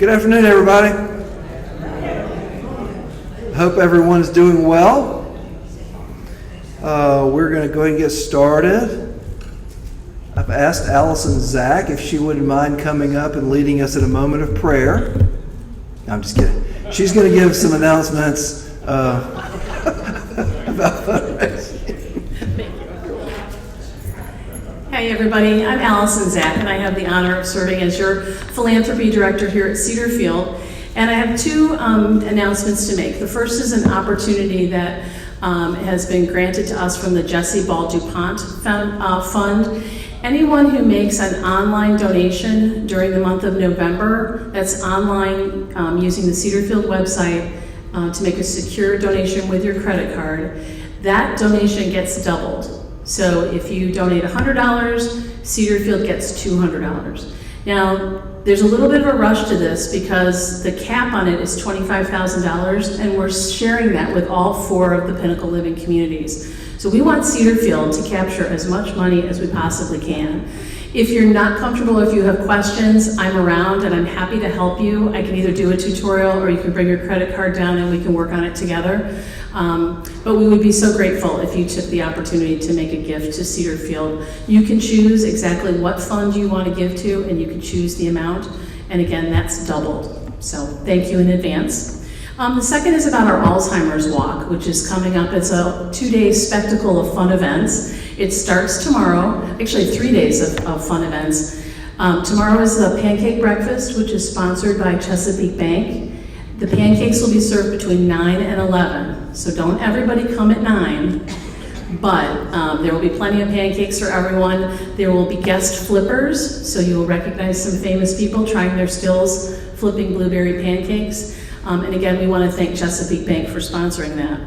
Good afternoon, everybody. Hope everyone's doing well. We're going to go ahead and get started. I've asked Allison Zach if she wouldn't mind coming up and leading us in a moment of prayer. No, I'm just kidding. She's going to give some announcements about fundraising. Hey everybody, I'm Allison Zach, and I have the honor of serving as your philanthropy director here at Cedarfield. And I have two announcements to make. The first is an opportunity that has been granted to us from the Jesse Ball DuPont Fund. Anyone who makes an online donation during the month of November, that's online using the Cedarfield website to make a secure donation with your credit card, that donation gets doubled. So if you donate $100, Cedarfield gets $200. Now, there's a little bit of a rush to this because the cap on it is $25,000, and we're sharing that with all 4 of the Pinnacle Living communities. So we want Cedarfield to capture as much money as we possibly can. If you're not comfortable, if you have questions, I'm around and I'm happy to help you. I can either do a tutorial or you can bring your credit card down and we can work on it together. But we would be so grateful if you took the opportunity to make a gift to Cedarfield. You can choose exactly what fund you want to give to, and you can choose the amount. And again, that's doubled. So thank you in advance. The second is about our Alzheimer's Walk, which is coming up. It's a 2-day spectacle of fun events. It starts tomorrow, actually 3 days of fun events. Tomorrow is the pancake breakfast, which is sponsored by Chesapeake Bank. The pancakes will be served between 9 and 11, so don't everybody come at 9, but there will be plenty of pancakes for everyone. There will be guest flippers, so you will recognize some famous people trying their skills flipping blueberry pancakes. And again, we want to thank Chesapeake Bank for sponsoring that.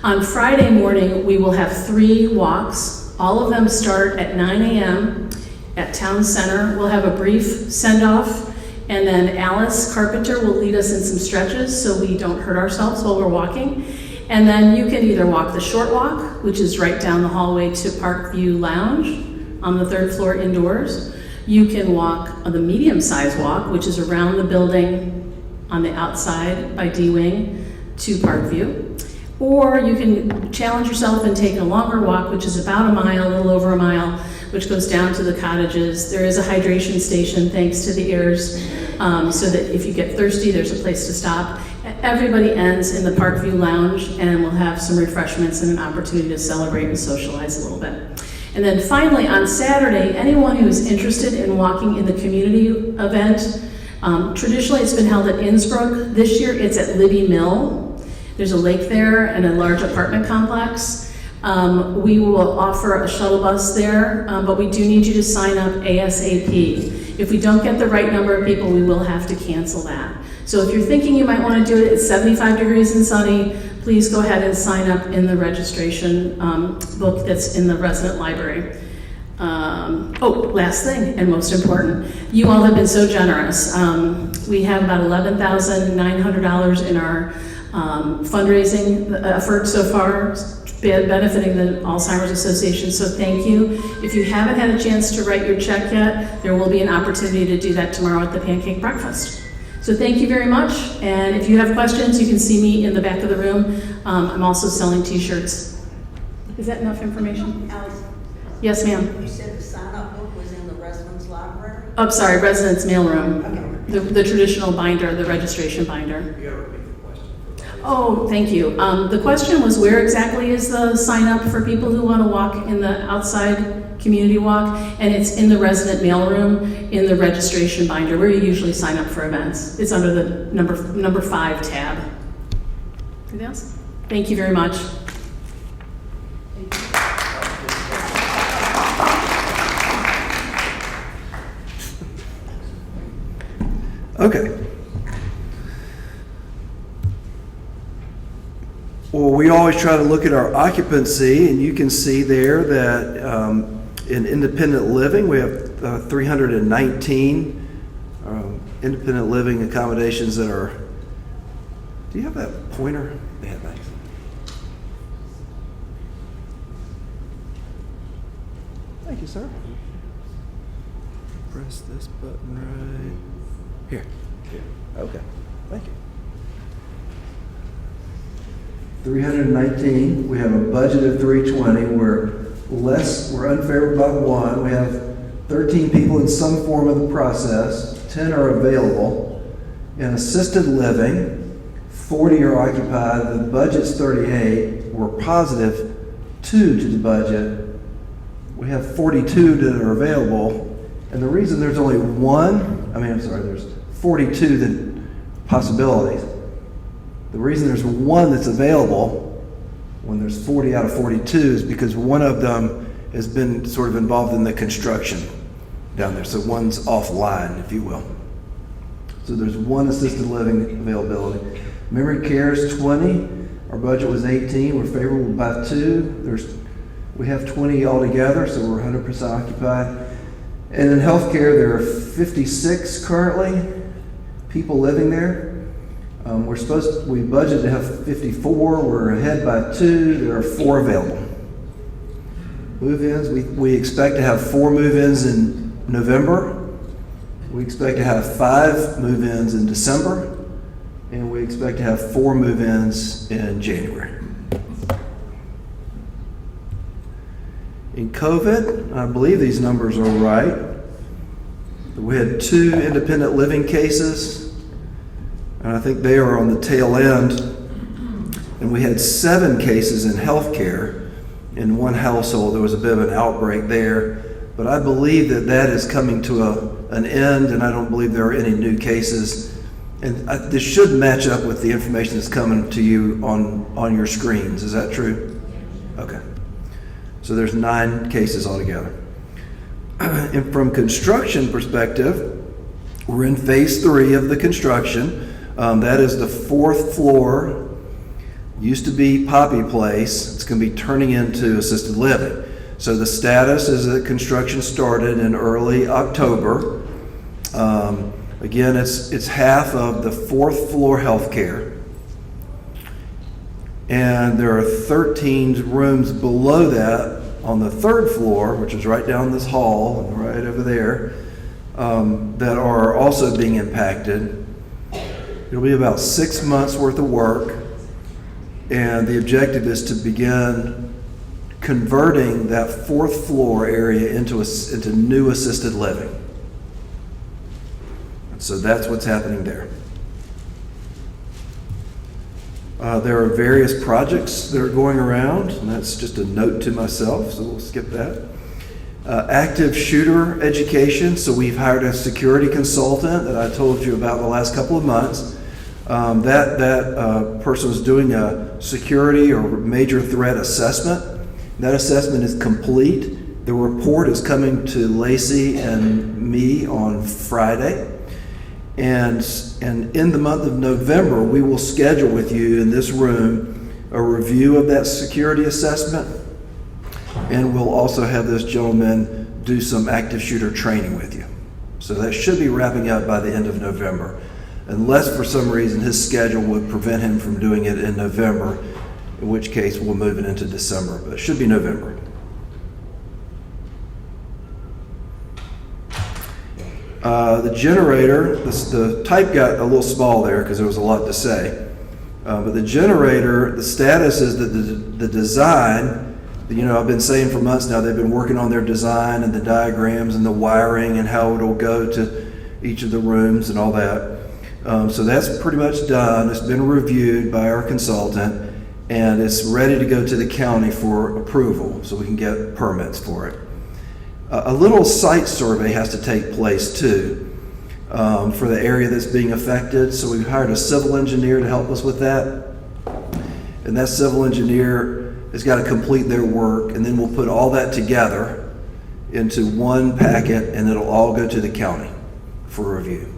On Friday morning, we will have 3 walks. All of them start at 9 a.m. at Town Center. We'll have a brief send-off. And then Alice Carpenter will lead us in some stretches so we don't hurt ourselves while we're walking. And then you can either walk the short walk, which is right down the hallway to Parkview Lounge on the 3rd floor indoors. You can walk on the medium-sized walk, which is around the building on the outside by D-Wing to Parkview. Or you can challenge yourself and take a longer walk, which is about a mile, a little over a mile, which goes down to the cottages. There is a hydration station, thanks to the heirs, so that if you get thirsty, there's a place to stop. Everybody ends in the Parkview Lounge, and we'll have some refreshments and an opportunity to celebrate and socialize a little bit. And then finally, on Saturday, anyone who is interested in walking in the community event, traditionally it's been held at Innsbrook. This year it's at Libby Mill. There's a lake there and a large apartment complex. We will offer a shuttle bus there, but we do need you to sign up ASAP. If we don't get the right number of people, we will have to cancel that. So if you're thinking you might want to do it, it's 75 degrees and sunny, please go ahead and sign up in the registration book that's in the resident library. Last thing, and most important, you all have been so generous. We have about $11,900 in our fundraising effort so far, benefiting the Alzheimer's Association, so thank you. If you haven't had a chance to write your check yet, there will be an opportunity to do that tomorrow at the pancake breakfast. So thank you very much, and if you have questions, you can see me in the back of the room. I'm also selling t-shirts. Is that enough information? Alice, Yes, ma'am. you said the sign-up book was in the residence library? Oh, sorry, residence mailroom. Okay. The traditional binder, the registration binder. Oh, thank you. The question was, where exactly is the sign up for people who want to walk in the outside community walk? And it's in the resident mailroom in the registration binder where you usually sign up for events. It's under the number 5 tab. Anything else? Thank you very much. Okay. Well, we always try to look at our occupancy, and you can see there that in independent living, we have 319 independent living accommodations that are. Do you have that pointer? Yeah, thanks. Thank you, sir. Press this button right here. Okay, thank you. 319, we have a budget of 320. We're unfair by one. We have 13 people in some form of the process, 10 are available. In assisted living, 40 are occupied, the budget's 38. We're positive 2 to the budget. We have 42 that are available. And the reason there's only there's 42 possibilities. The reason there's one that's available when there's 40 out of 42 is because one of them has been sort of involved in the construction down there. So one's offline, if you will. So there's one assisted living availability. Memory care is 20. Our budget was 18. We're favorable by 2. We have 20 altogether, so we're 100% occupied. And in healthcare, there are 56 currently people living there. We budgeted to have 54. We're ahead by 2. There are 4 available. Move-ins, we expect to have 4 move-ins in November. We expect to have 5 move-ins in December. And we expect to have 4 move-ins in January. In COVID, I believe these numbers are right. We had 2 independent living cases, and I think they are on the tail end. And we had 7 cases in healthcare. In one household, there was a bit of an outbreak there. But I believe that is coming to an end, and I don't believe there are any new cases. And this should match up with the information that's coming to you on your screens. Is that true? Okay. So there's 9 cases altogether. And from construction perspective, we're in phase 3 of the construction. That is the 4th floor. Used to be Poppy Place. It's going to be turning into assisted living. So the status is that construction started in early October. Again, it's half of the 4th floor healthcare. And there are 13 rooms below that on the 3rd floor, which is right down this hall, right over there, that are also being impacted. It'll be about 6 months worth of work. And the objective is to begin converting that 4th floor area into new assisted living. So that's what's happening there. There are various projects that are going around, and that's just a note to myself, so we'll skip that. Active shooter education, so we've hired a security consultant that I told you about the last couple of months. That person was doing a security or major threat assessment. That assessment is complete. The report is coming to Lacey and me on Friday. And in the month of November, we will schedule with you in this room a review of that security assessment. And we'll also have this gentleman do some active shooter training with you. So that should be wrapping up by the end of November. Unless for some reason his schedule would prevent him from doing it in November, in which case we'll move it into December. But it should be November. The generator, the type got a little small there because there was a lot to say. But the generator, the status is that the design, I've been saying for months now, they've been working on their design and the diagrams and the wiring and how it'll go to each of the rooms and all that. So that's pretty much done. It's been reviewed by our consultant and it's ready to go to the county for approval so we can get permits for it. A little site survey has to take place too for the area that's being affected. So we've hired a civil engineer to help us with that. And that civil engineer has got to complete their work, and then we'll put all that together into one packet and it'll all go to the county for review.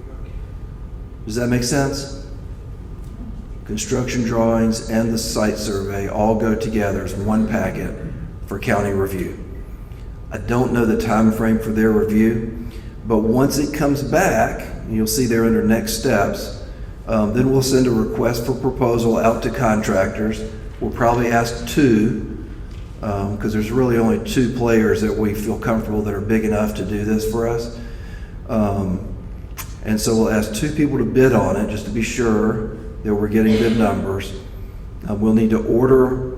Does that make sense? Construction drawings and the site survey all go together as one packet for county review. I don't know the time frame for their review, but once it comes back, and you'll see there under next steps, then we'll send a request for proposal out to contractors. We'll probably ask 2, because there's really only 2 players that we feel comfortable that are big enough to do this for us. And so we'll ask 2 people to bid on it just to be sure that we're getting good numbers. We'll need to order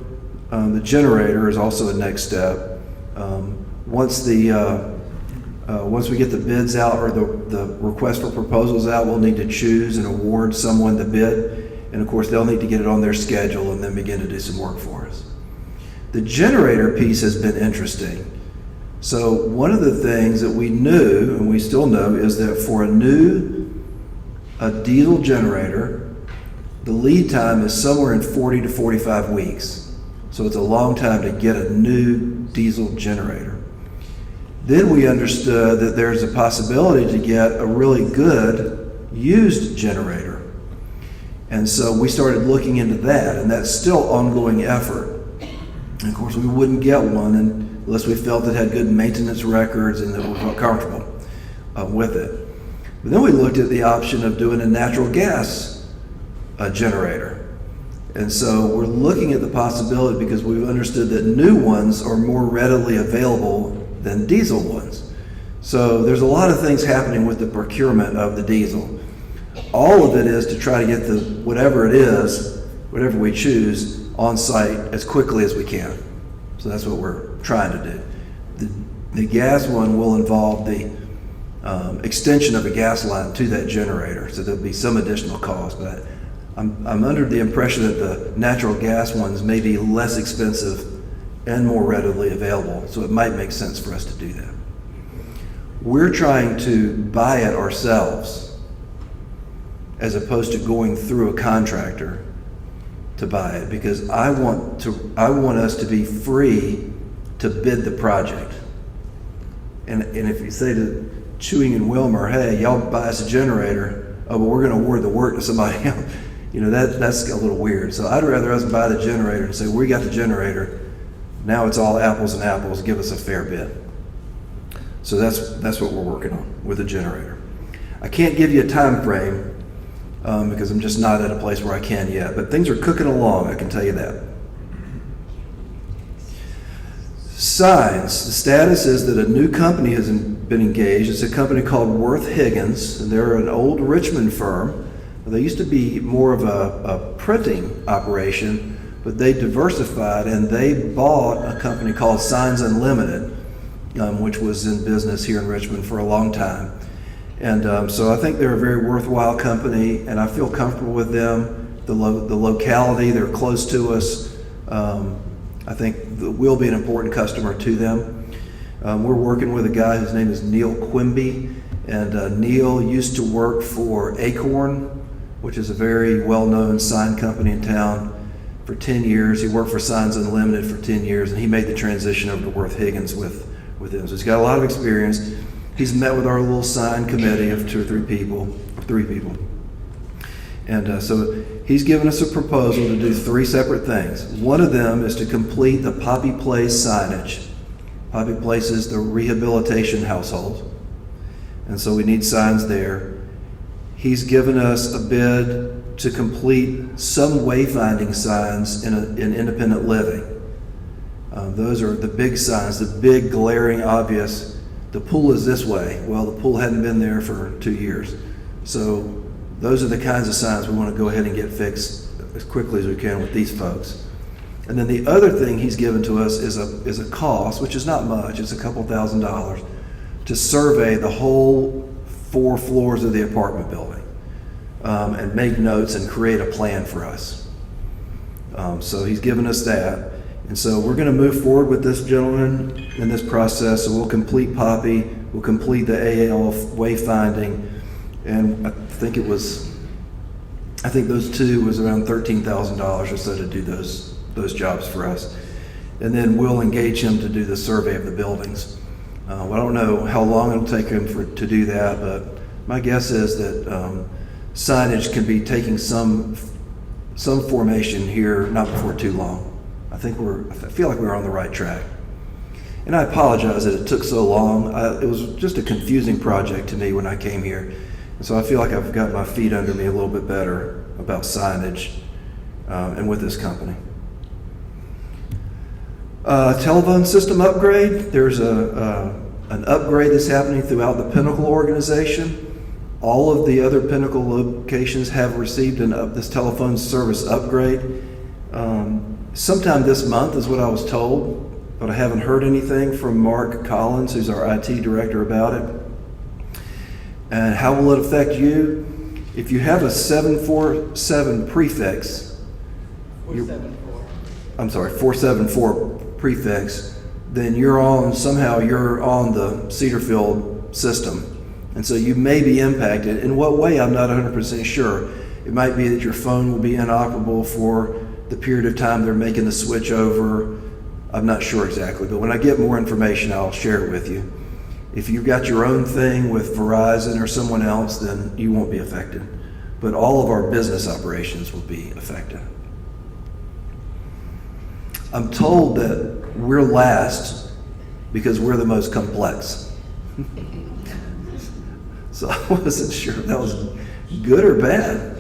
the generator is also a next step. Once we get the bids out or the request for proposals out, we'll need to choose and award someone the bid. And of course, they'll need to get it on their schedule and then begin to do some work for us. The generator piece has been interesting. So one of the things that we knew, and we still know, is that for a diesel generator, the lead time is somewhere in 40 to 45 weeks. So it's a long time to get a new diesel generator. Then we understood that there's a possibility to get a really good used generator. And so we started looking into that, and that's still ongoing effort. And of course, we wouldn't get one unless we felt it had good maintenance records and that we felt comfortable with it. But then we looked at the option of doing a natural gas generator. And so we're looking at the possibility because we've understood that new ones are more readily available than diesel ones. So there's a lot of things happening with the procurement of the diesel. All of it is to try to get whatever it is, whatever we choose, on site as quickly as we can. So that's what we're trying to do. The gas one will involve the extension of a gas line to that generator, so there'll be some additional cost. But I'm under the impression that the natural gas ones may be less expensive and more readily available, so it might make sense for us to do that. We're trying to buy it ourselves as opposed to going through a contractor to buy it, because I want us to be free to bid the project. And if you say to Chewing and Wilmer, hey, y'all buy us a generator, oh, but we're going to award the work to somebody else, that's a little weird. So I'd rather us buy the generator and say, we got the generator, now it's all apples and apples, give us a fair bid. So that's what we're working on with the generator. I can't give you a time frame because I'm just not at a place where I can yet, but things are cooking along, I can tell you that. Signs. The status is that a new company has been engaged. It's a company called Worth Higgins, and they're an old Richmond firm. They used to be more of a printing operation, but they diversified and they bought a company called Signs Unlimited, which was in business here in Richmond for a long time. And so I think they're a very worthwhile company, and I feel comfortable with them. The locality, they're close to us. I think we'll be an important customer to them. We're working with a guy whose name is Neil Quimby, and Neil used to work for Acorn, which is a very well-known sign company in town, for 10 years. He worked for Signs Unlimited for 10 years, and he made the transition over to Worth Higgins with him. So he's got a lot of experience. He's met with our little sign committee of 2 or 3 people, 3 people. And so he's given us a proposal to do 3 separate things. One of them is to complete the Poppy Place signage. Poppy Place is the rehabilitation household. And so we need signs there. He's given us a bid to complete some wayfinding signs in independent living. Those are the big signs, the big glaring obvious. The pool is this way. Well, the pool hadn't been there for 2 years. So those are the kinds of signs we want to go ahead and get fixed as quickly as we can with these folks. And then the other thing he's given to us is a cost, which is not much. It's a couple $1,000s to survey the whole 4 floors of the apartment building and make notes and create a plan for us. So he's given us that. And so we're going to move forward with this gentleman in this process. So we'll complete Poppy, we'll complete the AAL wayfinding, and I think those 2 was around $13,000 or so to do those jobs for us. And then we'll engage him to do the survey of the buildings. I don't know how long it'll take him to do that, but my guess is that signage can be taking some formation here not before too long. I feel like we're on the right track. And I apologize that it took so long. It was just a confusing project to me when I came here. And so I feel like I've got my feet under me a little bit better about signage and with this company. Telephone system upgrade. There's an upgrade that's happening throughout the Pinnacle organization. All of the other Pinnacle locations have received this telephone service upgrade. Sometime this month is what I was told, but I haven't heard anything from Mark Collins, who's our IT director, about it. And how will it affect you? If you have a 747 prefix, 474 prefix, then you're on the Cedarfield system. And so you may be impacted. In what way, I'm not 100% sure. It might be that your phone will be inoperable for the period of time they're making the switch over. I'm not sure exactly, but when I get more information, I'll share it with you. If you've got your own thing with Verizon or someone else, then you won't be affected. But all of our business operations will be affected. I'm told that we're last because we're the most complex. So I wasn't sure if that was good or bad.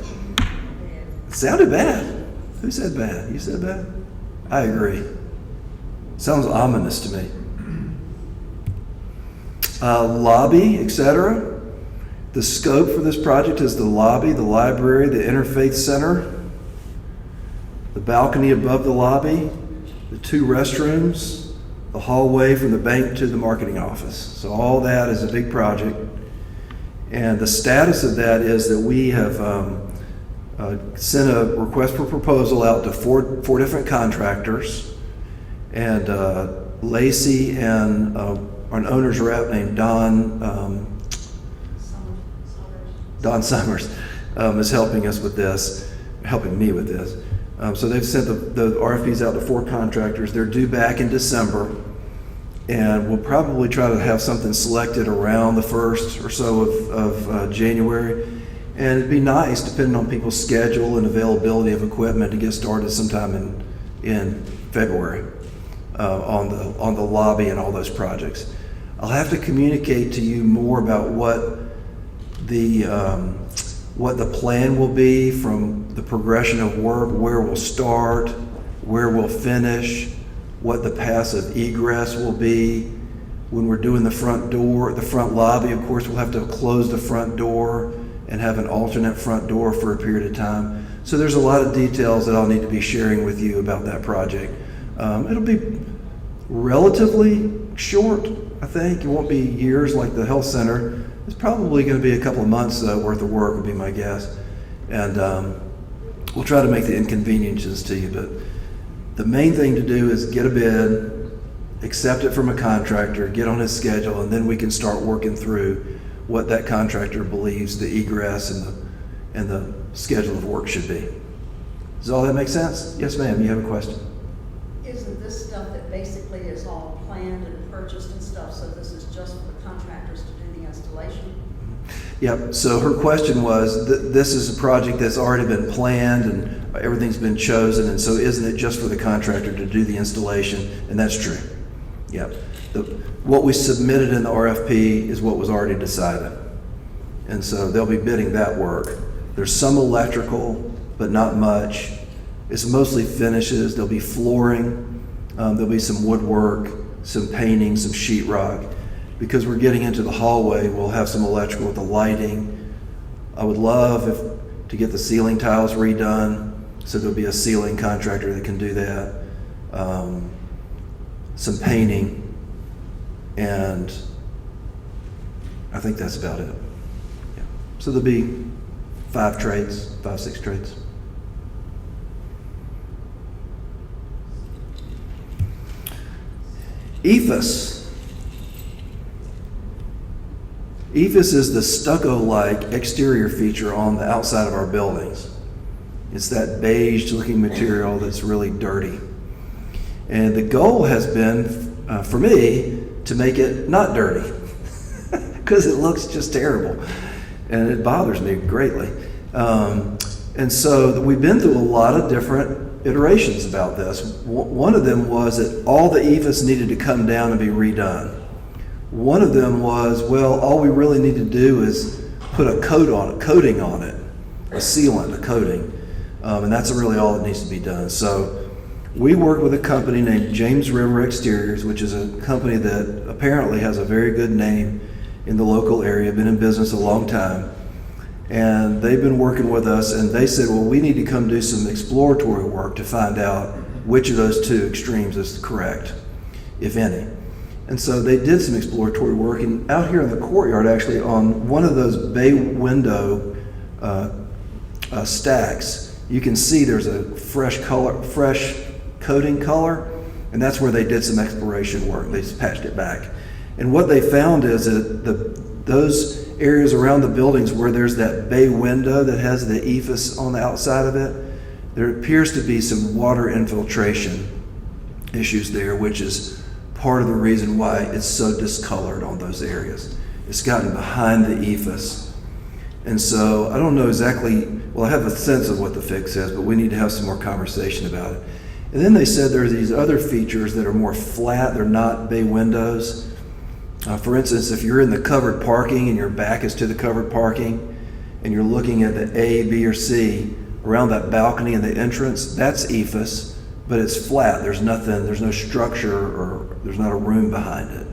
It sounded bad. Who said bad? You said bad? I agree. Sounds ominous to me. Lobby, etc. The scope for this project is the lobby, the library, the interfaith center, the balcony above the lobby, the 2 restrooms, the hallway from the bank to the marketing office. So all that is a big project. And the status of that is that we have sent a request for proposal out to four different contractors. And Lacey and an owner's rep named Don Summers is helping us with this, helping me with this. So they've sent the RFPs out to 4 contractors. They're due back in December. And we'll probably try to have something selected around the 1st or so of January. And it'd be nice, depending on people's schedule and availability of equipment, to get started sometime in February on the lobby and all those projects. I'll have to communicate to you more about what the plan will be, from the progression of work, where we'll start, where we'll finish, what the passive egress will be. When we're doing the front door, the front lobby, of course, we'll have to close the front door and have an alternate front door for a period of time. So there's a lot of details that I'll need to be sharing with you about that project. It'll be relatively short, I think. It won't be years like the health center. It's probably going to be a couple of months worth of work, would be my guess. And we'll try to make the inconveniences to you, but the main thing to do is get a bid, accept it from a contractor, get on his schedule, and then we can start working through what that contractor believes the egress and the schedule of work should be. Does all that make sense? Yes, ma'am, you have a question? Isn't this stuff that basically is all planned and purchased and stuff, so this is just for the contractors to do the installation? Yep, so her question was, this is a project that's already been planned and everything's been chosen, and so isn't it just for the contractor to do the installation? And that's true. Yep. What we submitted in the RFP is what was already decided. And so they'll be bidding that work. There's some electrical, but not much. It's mostly finishes. There'll be flooring. There'll be some woodwork, some painting, some sheetrock. Because we're getting into the hallway, we'll have some electrical with the lighting. I would love to get the ceiling tiles redone, so there'll be a ceiling contractor that can do that. Some painting, and I think that's about it. Yeah. So there'll be 5, 6 trades. EIFS. EIFS is the stucco-like exterior feature on the outside of our buildings. It's that beige-looking material that's really dirty. And the goal has been, for me, to make it not dirty, because it looks just terrible, and it bothers me greatly. And so we've been through a lot of different iterations about this. One of them was that all the EIFS needed to come down and be redone. One of them was, well, all we really need to do is put a coating on it, a sealant, a coating, and that's really all that needs to be done. So we worked with a company named James River Exteriors, which is a company that apparently has a very good name in the local area, been in business a long time. And they've been working with us, and they said, well, we need to come do some exploratory work to find out which of those two extremes is correct, if any. And so they did some exploratory work, and out here in the courtyard, actually, on one of those bay window stacks, you can see there's a fresh coating color, and that's where they did some exploration work. They just patched it back. And what they found is that those areas around the buildings where there's that bay window that has the ephes on the outside of it, there appears to be some water infiltration issues there, which is part of the reason why it's so discolored on those areas. It's gotten behind the ephes. And so I don't know exactly, well, I have a sense of what the fix is, but we need to have some more conversation about it. And then they said there's these other features that are more flat, they're not bay windows. For instance, if you're in the covered parking and your back is to the covered parking and you're looking at the A, B, or C around that balcony and the entrance, that's ephes, but it's flat. There's nothing, there's no structure, or there's not a room behind it.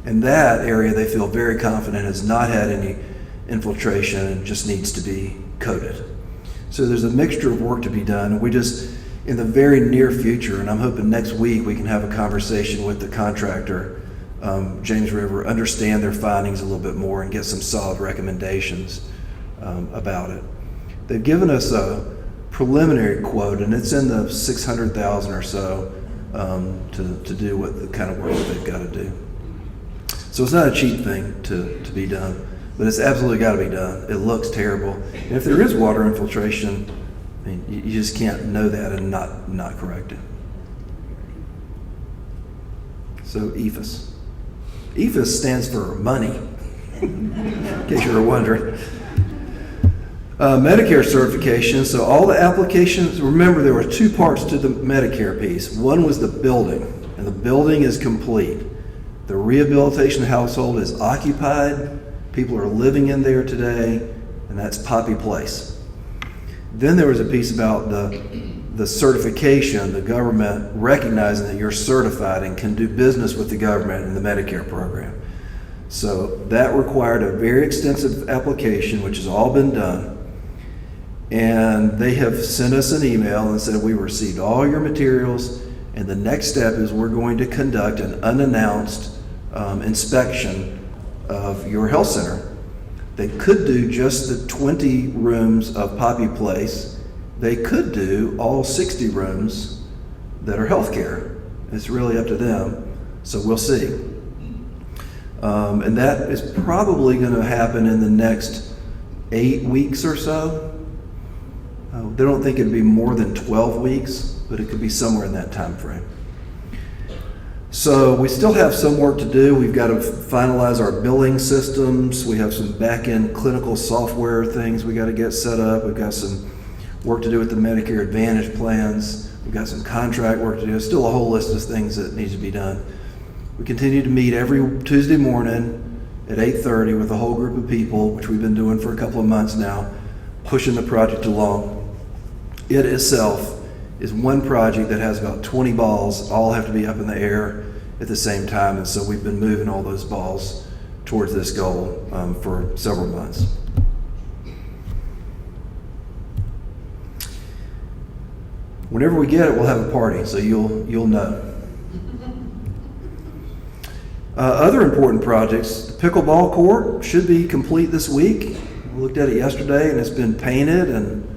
And that area they feel very confident has not had any infiltration and just needs to be coated. So there's a mixture of work to be done. We just, in the very near future, and I'm hoping next week we can have a conversation with the contractor, James River, understand their findings a little bit more and get some solid recommendations about it. They've given us a preliminary quote, and it's in the $600,000 or so to do what the kind of work that they've got to do. So it's not a cheap thing to be done, but it's absolutely got to be done. It looks terrible. And if there is water infiltration, I mean, you just can't know that and not correct it. So ephes. ephes stands for money, in case you were wondering. Medicare certification. So all the applications, remember there were two parts to the Medicare piece. One was the building, and the building is complete. The rehabilitation household is occupied. People are living in there today, and that's Poppy Place. Then there was a piece about the certification, the government recognizing that you're certified and can do business with the government in the Medicare program. So that required a very extensive application, which has all been done. And they have sent us an email and said, we received all your materials, and the next step is we're going to conduct an unannounced inspection of your health center. They could do just the 20 rooms of Poppy Place. They could do all 60 rooms that are healthcare. It's really up to them, so we'll see. And that is probably going to happen in the next 8 weeks or so. They don't think it'd be more than 12 weeks, but it could be somewhere in that time frame. So we still have some work to do. We've got to finalize our billing systems. We have some back-end clinical software things we got to get set up. We've got some work to do with the Medicare Advantage plans. We've got some contract work to do. There's still a whole list of things that needs to be done. We continue to meet every Tuesday morning at 8:30 with a whole group of people, which we've been doing for a couple of months now, pushing the project along. It itself is one project that has about 20 balls, all have to be up in the air at the same time, and so we've been moving all those balls towards this goal for several months. Whenever we get it, we'll have a party, so you'll know. Other important projects, the pickleball court should be complete this week. We looked at it yesterday, and it's been painted, and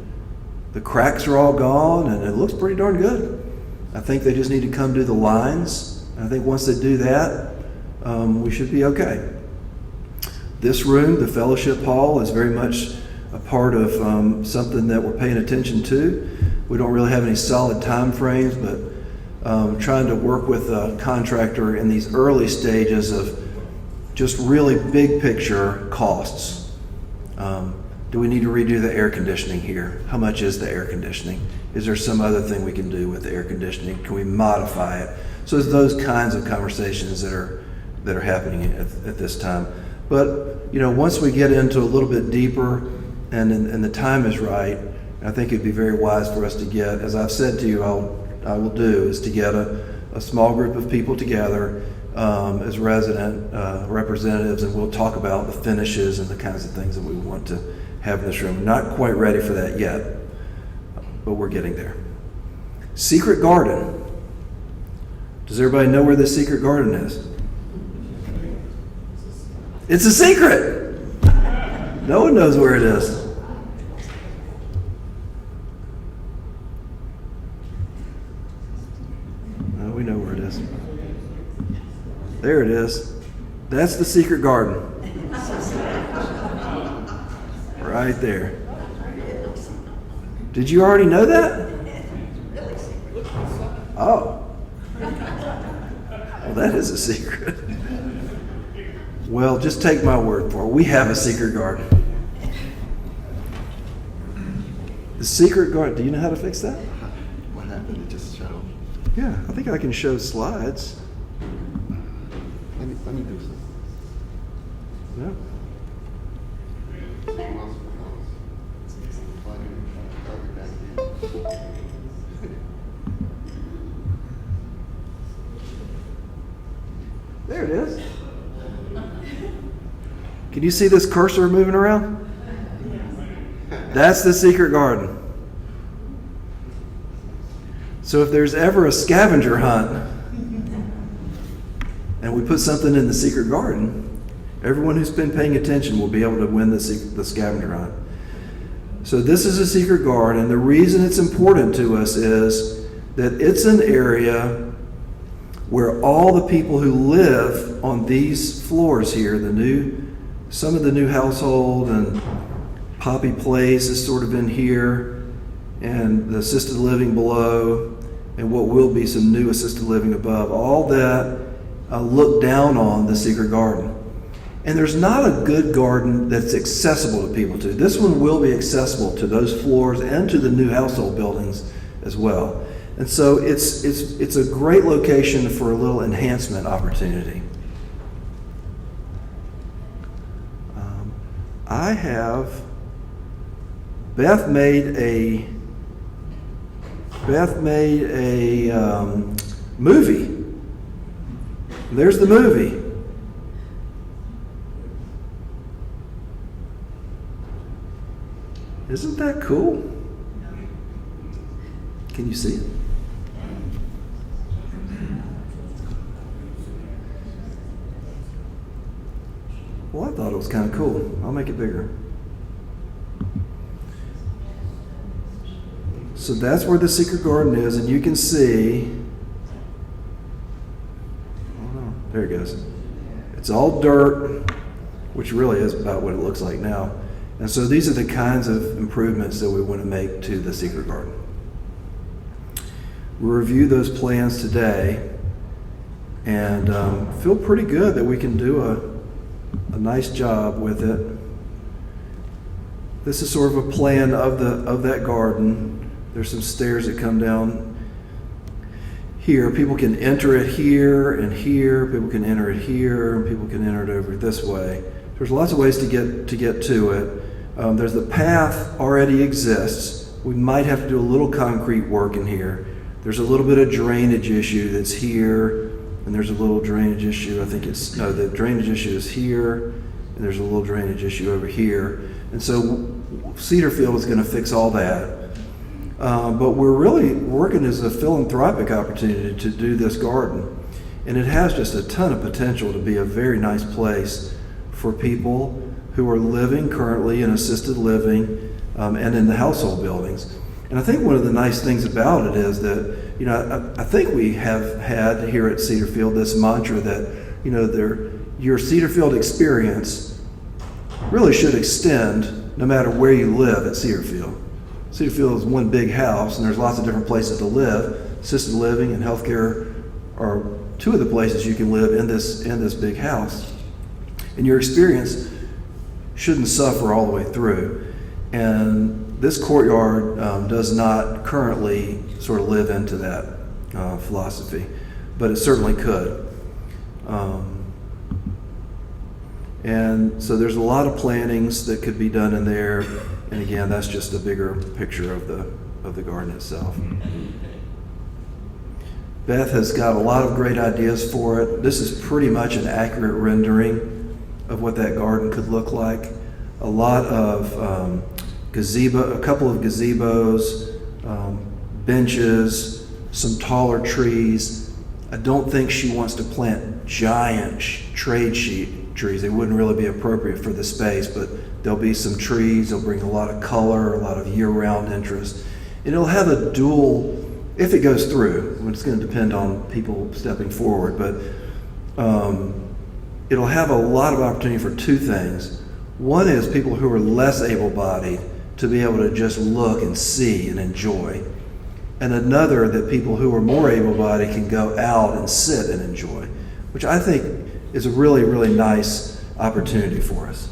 the cracks are all gone, and it looks pretty darn good. I think they just need to come do the lines. I think once they do that, we should be okay. This room, the fellowship hall, is very much a part of something that we're paying attention to. We don't really have any solid time frames, but trying to work with a contractor in these early stages of just really big picture costs. Do we need to redo the air conditioning here? How much is the air conditioning? Is there some other thing we can do with the air conditioning? Can we modify it? So it's those kinds of conversations that are happening at this time. But once we get into a little bit deeper and the time is right, I think it'd be very wise for us to get, as I've said to you, I will do, is to get a small group of people together as resident representatives, and we'll talk about the finishes and the kinds of things that we want to have in this room. Not quite ready for that yet, but we're getting there. Secret garden. Does everybody know where the secret garden is? It's a secret. No one knows where it is. No, we know where it is. There it is. That's the secret garden. Right there. Did you already know that? Oh. Well, that is a secret. Well, just take my word for it. We have a secret garden. The secret garden. Do you know how to fix that? What happened? It just showed. Yeah, I think I can show slides. Let me do something. No. There it is. Can you see this cursor moving around? That's the secret garden. So if there's ever a scavenger hunt and we put something in the secret garden, everyone who's been paying attention will be able to win the scavenger hunt. So this is a secret garden, and the reason it's important to us is that it's an area where all the people who live on these floors here, some of the new household and Poppy Place is sort of in here, and the assisted living below, and what will be some new assisted living above, all that look down on the secret garden. And there's not a good garden that's accessible to people too. This one will be accessible to those floors and to the new household buildings as well. And so it's a great location for a little enhancement opportunity. Beth made a movie. There's the movie. Isn't that cool? Can you see it? Well, I thought it was kind of cool. I'll make it bigger. So that's where the secret garden is, and you can see, oh no, there it goes. It's all dirt, which really is about what it looks like now. And so these are the kinds of improvements that we want to make to the secret garden. We'll review those plans today and feel pretty good that we can do a nice job with it. This is sort of a plan of that garden. There's some stairs that come down here. People can enter it here and here. People can enter it here, and people can enter it over this way. There's lots of ways to get to it. There's the path already exists. We might have to do a little concrete work in here. There's a little bit of drainage issue that's here, and there's a little drainage issue. The drainage issue is here, and there's a little drainage issue over here. And so Cedar Field is going to fix all that. But we're really working as a philanthropic opportunity to do this garden. And it has just a ton of potential to be a very nice place for people who are living currently in assisted living and in the household buildings. And I think one of the nice things about it is that, I think we have had here at Cedar Field this mantra that, your Cedar Field experience really should extend no matter where you live at Cedar Field. Cedar Field is one big house, and there's lots of different places to live. Assisted living and healthcare are two of the places you can live in this big house. And your experience shouldn't suffer all the way through. And this courtyard does not currently sort of live into that philosophy, but it certainly could. And so there's a lot of plantings that could be done in there. And again, that's just a bigger picture of the garden itself. Beth has got a lot of great ideas for it. This is pretty much an accurate rendering of what that garden could look like. a lot of a couple of gazebos, benches, some taller trees. I don't think she wants to plant giant trade sheet trees. They wouldn't really be appropriate for the space, but there'll be some trees. They'll bring a lot of color, a lot of year-round interest. And it'll have a dual, if it goes through, it's going to depend on people stepping forward, but it'll have a lot of opportunity for two things. One is people who are less able-bodied to be able to just look and see and enjoy. And another that people who are more able-bodied can go out and sit and enjoy, which I think is a really, really nice opportunity for us.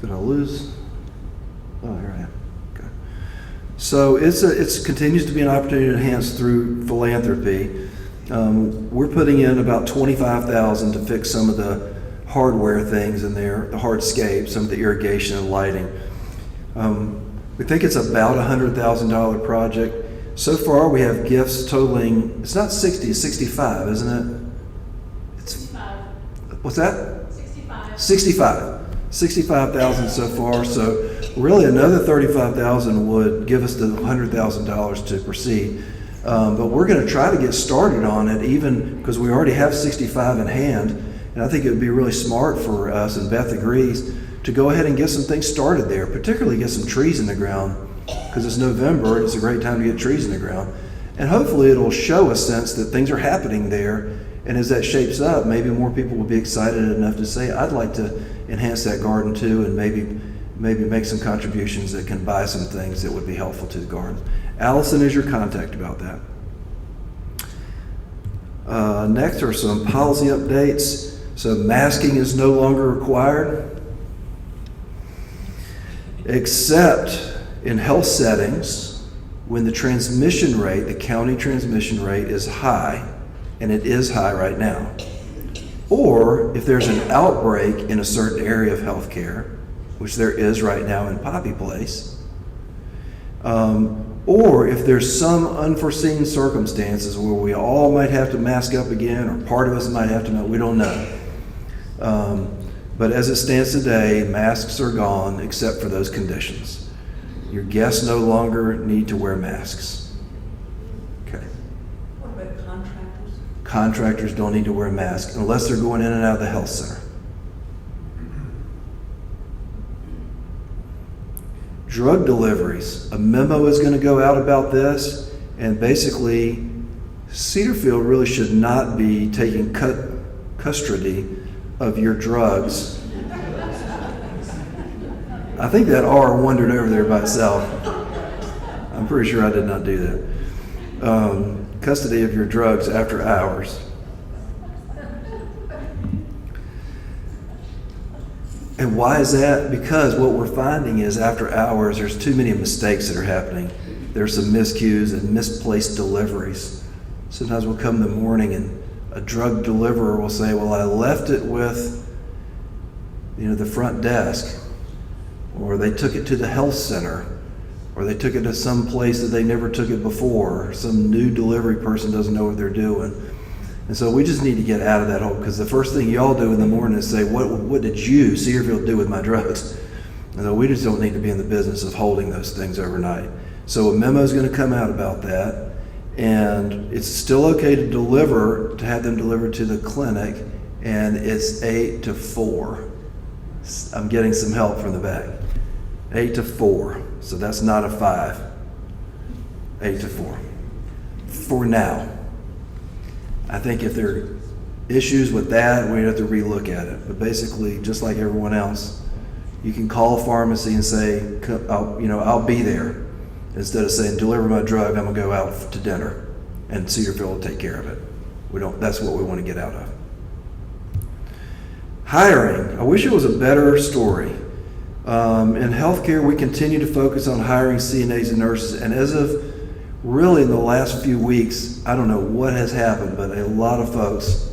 Did I lose? Oh, here I am. Okay. So it continues to be an opportunity to enhance through philanthropy. We're putting in about $25,000 to fix some of the hardware things in there, the hardscape, some of the irrigation and lighting. We think it's about a $100,000 project. So far, we have gifts totaling, it's not 60, it's 65, isn't it? It's 65. What's that? 65. 65,000 so far. So really another 35,000 would give us the $100,000 to proceed. But we're going to try to get started on it, even because we already have 65 in hand. And I think it would be really smart for us, and Beth agrees, to go ahead and get some things started there, particularly get some trees in the ground, because it's November and it's a great time to get trees in the ground. And hopefully it'll show a sense that things are happening there. And as that shapes up, maybe more people will be excited enough to say, I'd like to enhance that garden too, and maybe make some contributions that can buy some things that would be helpful to the garden. Allison is your contact about that. Next are some policy updates. So masking is no longer required, except in health settings when the transmission rate, the county transmission rate, is high, and it is high right now. Or if there's an outbreak in a certain area of healthcare, which there is right now in Poppy Place, or if there's some unforeseen circumstances where we all might have to mask up again, or part of us might have to, we don't know. But as it stands today, masks are gone except for those conditions. Your guests no longer need to wear masks. Okay. What about contractors? Contractors don't need to wear masks unless they're going in and out of the health center. Drug deliveries. A memo is going to go out about this, and basically Cedarfield really should not be taking custody of your drugs. I think that R wandered over there by itself. I'm pretty sure I did not do that. Custody of your drugs after hours. And why is that? Because what we're finding is after hours, there's too many mistakes that are happening. There's some miscues and misplaced deliveries. Sometimes we'll come in the morning and a drug deliverer will say, well, I left it with, the front desk, or they took it to the health center, or they took it to some place that they never took it before, or some new delivery person doesn't know what they're doing. And so we just need to get out of that hole, because the first thing y'all do in the morning is say, what did you, Cedarfield, do with my drugs? And so we just don't need to be in the business of holding those things overnight. So a memo is going to come out about that, and it's still okay to have them delivered to the clinic, and it's 8 to 4. I'm getting some help from the back. 8 to 4, so that's not a 5. 8 to 4. For now. I think if there are issues with that, we have to relook at it. But basically, just like everyone else, you can call a pharmacy and say, I'll be there. Instead of saying, deliver my drug, I'm gonna go out to dinner, and Cedarfield will take care of it. That's what we want to get out of. Hiring. I wish it was a better story. In healthcare, we continue to focus on hiring CNAs and nurses, and as of really in the last few weeks, I don't know what has happened, but a lot of folks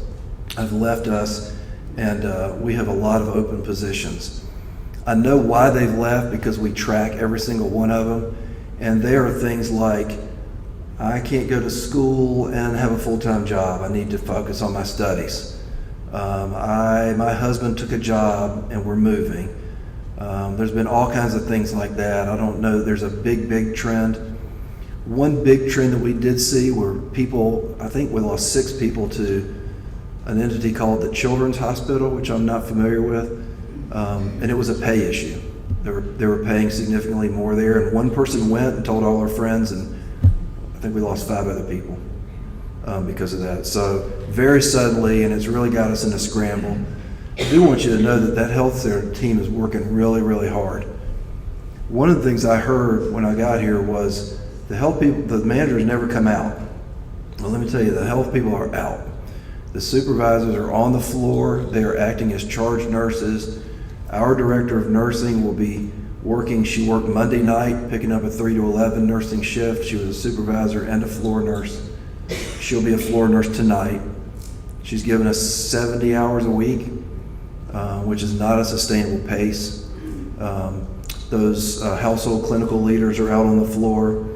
have left us, and we have a lot of open positions. I know why they've left, because we track every single one of them, and there are things like I can't go to school and have a full-time job. I need to focus on my studies. My husband took a job and we're moving. There's been all kinds of things like that. I don't know, there's a big trend. One big trend that we did see were people, I think we lost 6 people to an entity called the Children's Hospital, which I'm not familiar with, and it was a pay issue. They were paying significantly more there, and one person went and told all their friends, and I think we lost 5 other people because of that. So very suddenly, and it's really got us in a scramble. I do want you to know that health care team is working really hard. One of the things I heard when I got here was the health people, the managers never come out. Well, let me tell you, the health people are out. The supervisors are on the floor. They are acting as charge nurses. Our director of nursing will be working. She worked Monday night, picking up a 3 to 11 nursing shift. She was a supervisor and a floor nurse. She'll be a floor nurse tonight. She's given us 70 hours a week, which is not a sustainable pace. Those household clinical leaders are out on the floor.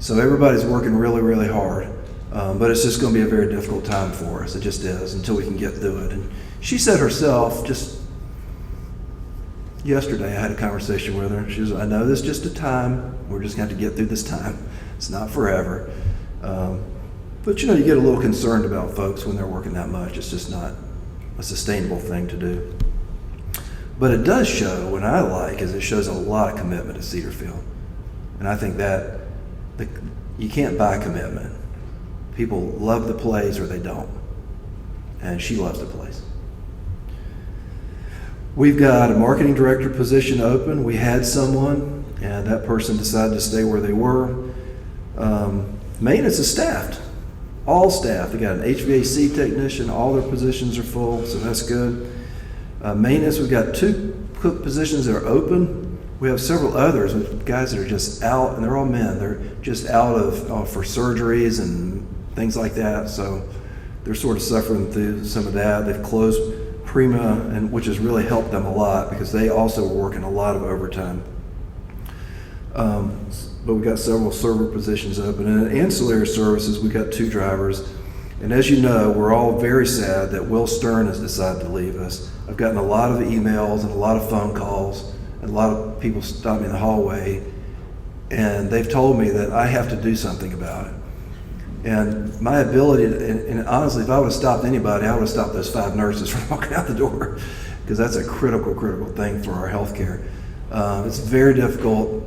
So everybody's working really hard. But it's just going to be a very difficult time for us. It just is, until we can get through it. And she said herself, just yesterday I had a conversation with her. She was, I know this is just a time. We're just going to have to get through this time. It's not forever. But you get a little concerned about folks when they're working that much. It's just not a sustainable thing to do. But it does show, what I like, is it shows a lot of commitment to Cedar Field. And I think that you can't buy commitment. People love the place or they don't. And she loves the place. We've got a marketing director position open. We had someone, and that person decided to stay where they were. Maintenance is staffed. All staff. They got an HVAC technician. All their positions are full, so that's good. Maintenance, we've got 2 cook positions that are open. We have several others with guys that are just out, and they're all men. They're just out for surgeries and things like that. So they're sort of suffering through some of that. They've closed Prima, and which has really helped them a lot because they also were working a lot of overtime. But we've got several server positions open. And in ancillary services, we've got 2 drivers. And as you know, we're all very sad that Will Stern has decided to leave us. I've gotten a lot of emails and a lot of phone calls, and a lot of people stop me in the hallway, and they've told me that I have to do something about it. And my ability to, and honestly, if I would have stopped anybody, I would have stopped those 5 nurses from walking out the door, because that's a critical thing for our healthcare. It's very difficult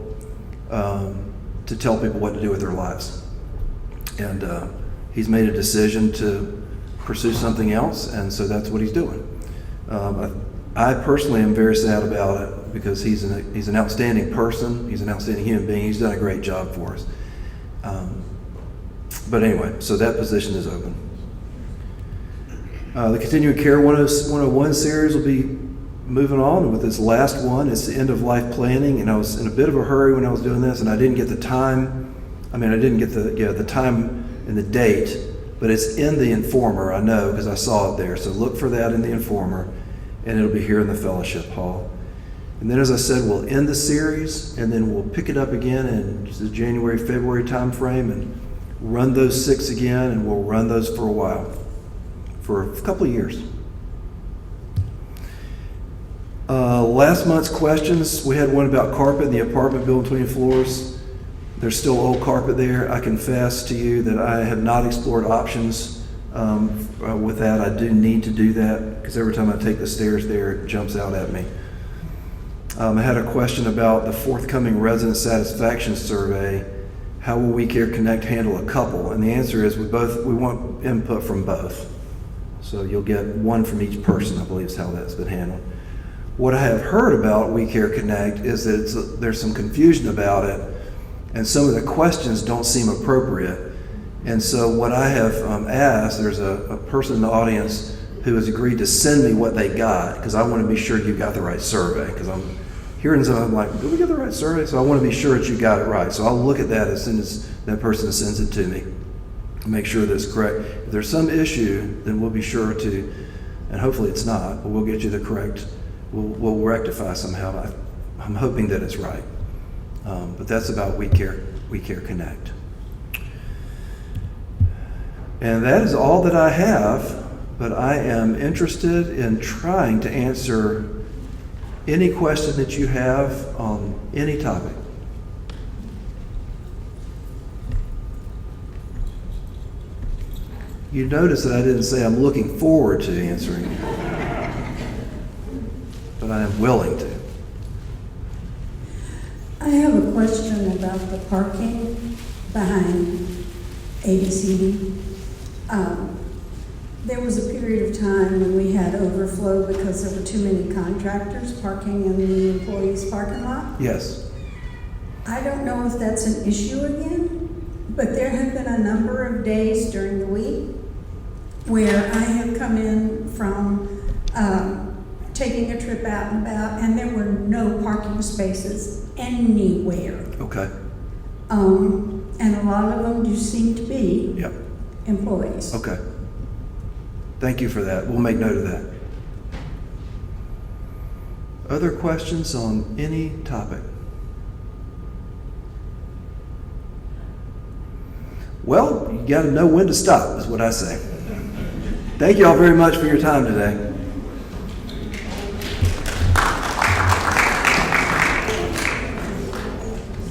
to tell people what to do with their lives. And he's made a decision to pursue something else, and so that's what he's doing. I personally am very sad about it because he's an outstanding person. He's an outstanding human being. He's done a great job for us. But anyway, so that position is open. The Continuing Care 101 series will be moving on with this last one. It's the end of life planning, and I was in a bit of a hurry when I was doing this, and I didn't get the time. I didn't get the time and the date, but it's in the Informer, I know, because I saw it there. So look for that in the Informer, and it'll be here in the fellowship hall. And then, as I said, we'll end the series, and then we'll pick it up again in just the January, February time frame, and run those 6 again, and we'll run those for a while, for a couple of years. Last month's questions, we had one about carpet in the apartment building between floors. There's still old carpet there. I confess to you that I have not explored options with that. I do need to do that because every time I take the stairs there, it jumps out at me. I had a question about the forthcoming resident satisfaction survey. How will We Care Connect handle a couple? And the answer is we want input from both. So you'll get one from each person, I believe is how that's been handled. What I have heard about We Care Connect is that there's some confusion about it, and some of the questions don't seem appropriate. And so what I have asked, there's a person in the audience who has agreed to send me what they got, because I want to be sure you got the right survey, because I'm hearing something, I'm like, did we get the right survey? So I want to be sure that you got it right. So I'll look at that as soon as that person sends it to me, make sure that it's correct. If there's some issue, then we'll be sure to, and hopefully it's not, but we'll get you the correct, we'll rectify somehow. I'm hoping that it's right. But that's about We Care Connect. And that is all that I have, but I am interested in trying to answer any question that you have on any topic. You notice that I didn't say I'm looking forward to answering, but I am willing to. I have a question about the parking behind ABCD. There was a period of time when we had overflow because there were too many contractors parking in the employees' parking lot. Yes. I don't know if that's an issue again, but there have been a number of days during the week where I have come in from taking a trip out and about, and there were no parking spaces anywhere. Okay. And a lot of them do seem to be Yep. employees. Okay. Thank you for that. We'll make note of that. Other questions on any topic? Well, you got to know when to stop, is what I say. Thank you all very much for your time today.